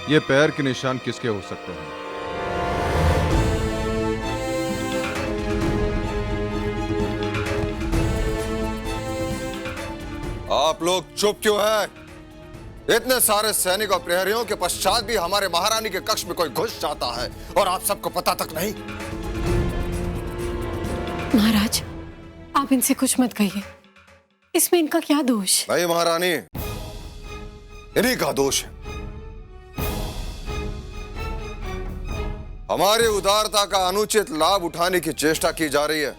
ये पैर के निशान किसके हो सकते हैं? आप लोग चुप क्यों हैं? इतने सारे सैनिक और प्रहरियों के पश्चात भी हमारे महारानी के कक्ष में कोई घुस जाता है और आप सबको पता तक नहीं। महाराज, आप इनसे कुछ मत कहिए। इसमें इनका क्या दोष? नहीं महारानी, इन्हीं का दोष है। हमारी उदारता का अनुचित लाभ उठाने की चेष्टा की जा रही है।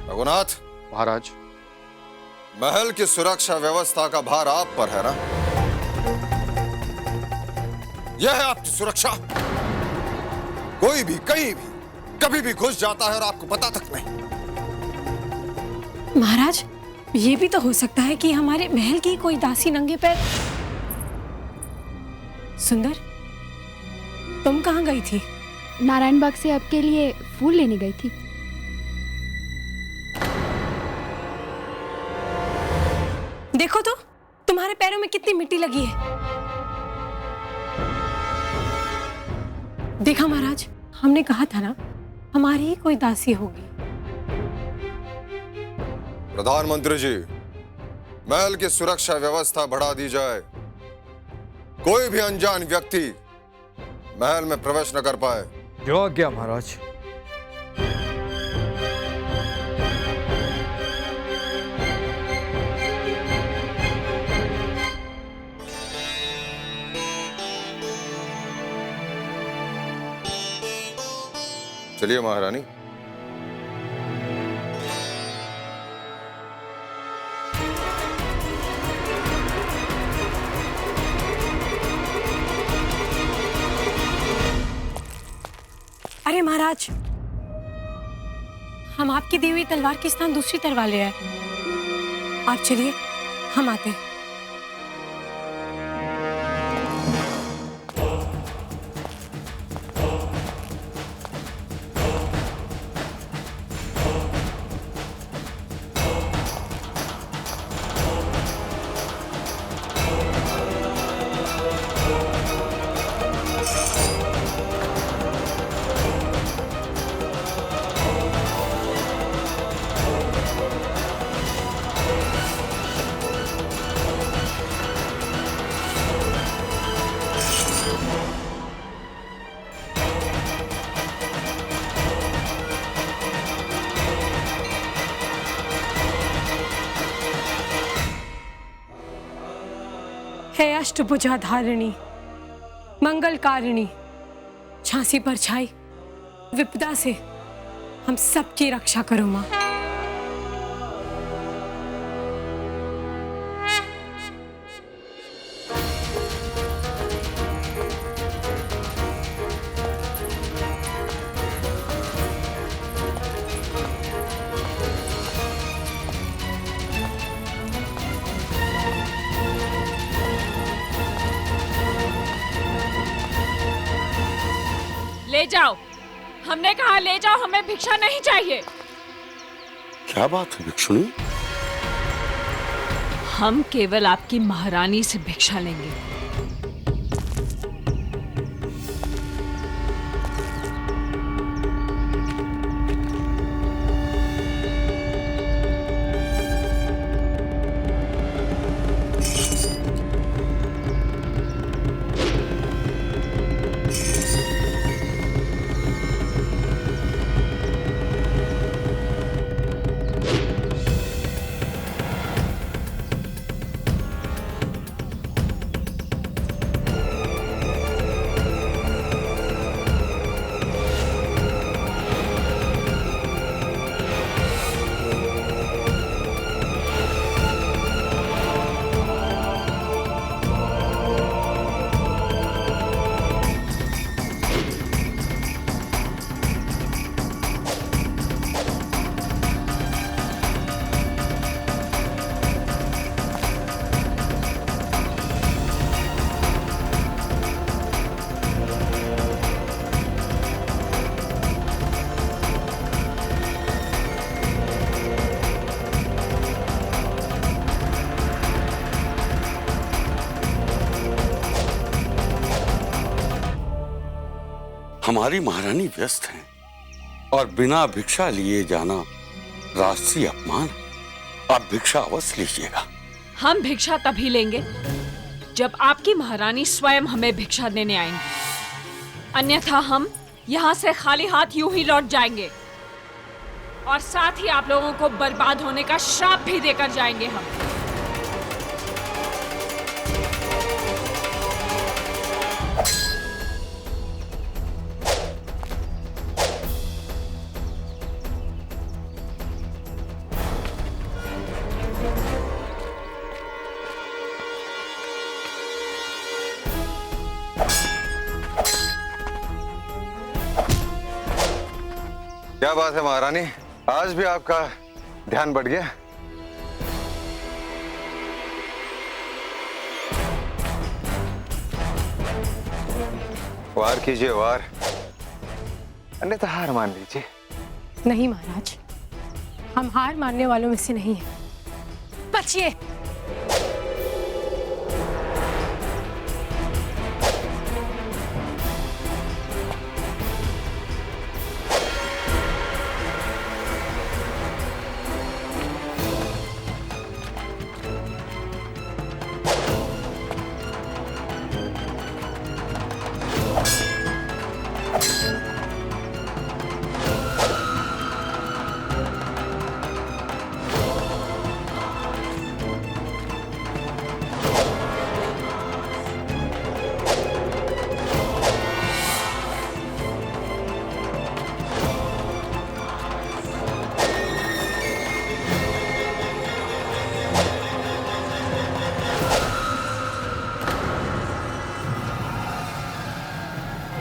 रघुनाथ महाराज, महल की सुरक्षा व्यवस्था का भार आप पर है ना? यह है आपकी सुरक्षा। कोई भी कहीं भी कभी भी घुस जाता है और आपको पता तक नहीं। महाराज, ये भी तो हो सकता है कि हमारे महल की कोई दासी नंगे पैर। सुंदर, तुम कहाँ गई थी? नारायण बाग से आपके लिए फूल लेने गई थी। देखो तो, तुम्हारे पैरों में कितनी मिट्टी लगी है। देखा महाराज, हमने कहा था ना, हमारी ही कोई दासी होगी। प्रधानमंत्री जी, महल की सुरक्षा व्यवस्था बढ़ा दी जाए। कोई भी अनजान व्यक्ति महल में प्रवेश न कर पाए। जो आज्ञा महाराज। चलिए महारानी। अरे महाराज, हम आपकी दी हुई तलवार के स्थान दूसरी तलवार ले आए। आप चलिए, हम आते हैं। हे अष्टभुजा धारिणी, मंगलकारिणी, झांसी पर छाई विपदा से हम सबकी रक्षा करो मां। ले जाओ, हमने कहा ले जाओ, हमें भिक्षा नहीं चाहिए। क्या बात है भिक्षुणी? हम केवल आपकी महारानी से भिक्षा लेंगे। हमारी महारानी व्यस्त हैं और बिना भिक्षा लिए जाना राष्ट्रीय अपमान है। आप भिक्षा अवश्य लीजिएगा। हम भिक्षा तभी लेंगे जब आपकी महारानी स्वयं हमें भिक्षा देने आएंगी, अन्यथा हम यहाँ से खाली हाथ यूं ही लौट जाएंगे और साथ ही आप लोगों को बर्बाद होने का श्राप भी देकर जाएंगे हम। क्या बात है महारानी, आज भी आपका ध्यान बढ़ गया। वार कीजिए वार, अन्यथा हार मान लीजिए। नहीं महाराज, हम हार मानने वालों में से नहीं हैं। बचिए।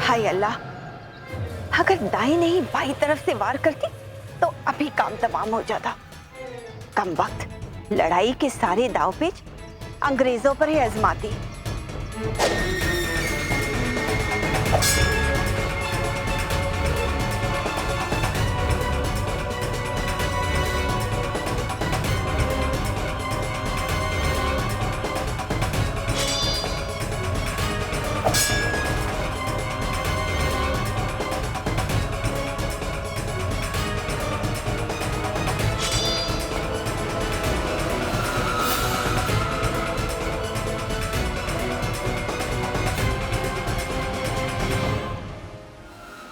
हाय अल्लाह, अगर दाई नहीं बाई तरफ से वार करती तो अभी काम तमाम हो जाता। कम वक्त लड़ाई के सारे दावपेच अंग्रेजों पर ही आजमाती।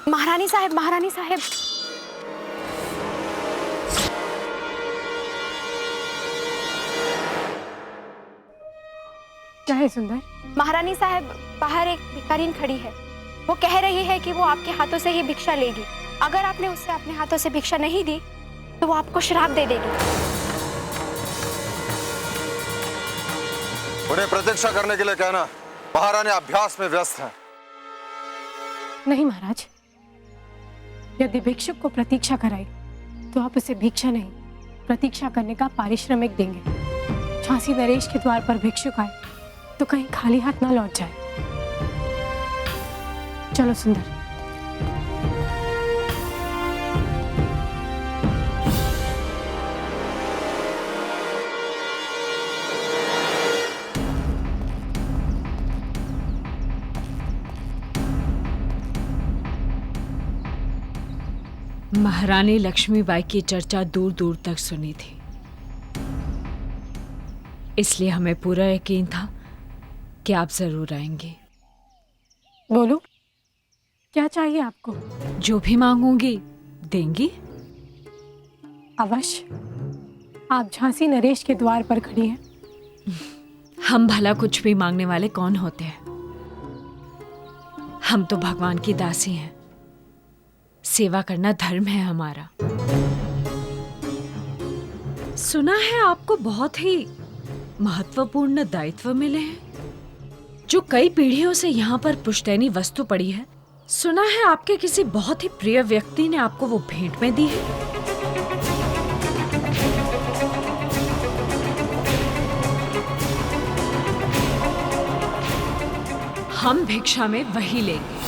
महारानी साहब, महारानी साहब। क्या है सुंदर? महारानी साहब, बाहर एक भिखारिन खड़ी है। वो कह रही है कि वो आपके हाथों से ही भिक्षा लेगी। अगर आपने उससे अपने हाथों से भिक्षा नहीं दी तो वो आपको श्राप दे देगी। उन्हें प्रतीक्षा करने के लिए कहना, महारानी अभ्यास में व्यस्त हैं। नहीं महाराज, यदि भिक्षुक को प्रतीक्षा कराए तो आप उसे भिक्षा नहीं, प्रतीक्षा करने का पारिश्रमिक देंगे। झांसी नरेश के द्वार पर भिक्षुक आए तो कहीं खाली हाथ ना लौट जाए। चलो सुंदर। महारानी लक्ष्मीबाई की चर्चा दूर दूर तक सुनी थी, इसलिए हमें पूरा यकीन था कि आप जरूर आएंगे। बोलो, क्या चाहिए आपको? जो भी मांगूंगी देंगी? अवश्य। आप झांसी नरेश के द्वार पर खड़ी हैं। हम भला कुछ भी मांगने वाले कौन होते हैं? हम तो भगवान की दासी हैं। सेवा करना धर्म है हमारा। सुना है आपको बहुत ही महत्वपूर्ण दायित्व मिले हैं, जो कई पीढ़ियों से यहाँ पर पुश्तैनी वस्तु पड़ी है। सुना है आपके किसी बहुत ही प्रिय व्यक्ति ने आपको वो भेंट में दी है। हम भिक्षा में वही लेंगे।